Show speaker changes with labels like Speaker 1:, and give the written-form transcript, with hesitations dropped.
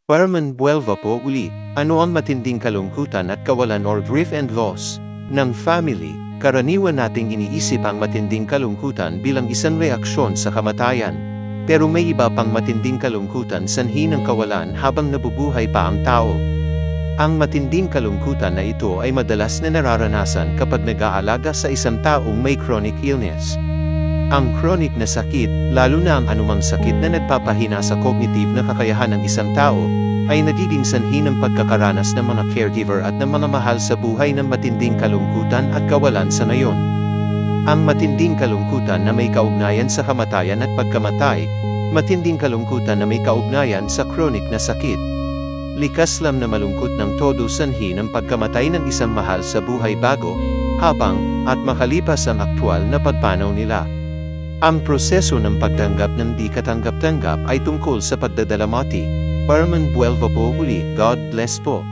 Speaker 1: Parman Buelva po uli, ano ang matinding kalungkutan at kawalan or grief and loss ng family? Karaniwan nating iniisip ang matinding kalungkutan bilang isang reaksyon sa kamatayan. Pero may iba pang matinding kalungkutan sanhi ng kawalan habang nabubuhay pa ang tao. Ang matinding kalungkutan na ito ay madalas na nararanasan kapag nag-aalaga sa isang taong may chronic illness. Ang chronic na sakit, lalo na ang anumang sakit na nagpapahina sa cognitive na kakayahan ng isang tao, ay nagiging sanhi ng pagkakaranas ng mga caregiver at ng mga mahal sa buhay ng matinding kalungkutan at kawalan sa ngayon. Ang matinding kalungkutan na may kaugnayan sa kamatayan at pagkamatay, matinding kalungkutan na may kaugnayan sa chronic na sakit. Likas lang na malungkot ng todo sanhi ng pagkamatay ng isang mahal sa buhay bago, habang, at makalipas ang aktwal na pagpanaw nila. Ang proseso ng pagtanggap ng di katanggap-tanggap ay tungkol sa pagdadalamati. Parman Buelva po uli, God bless po.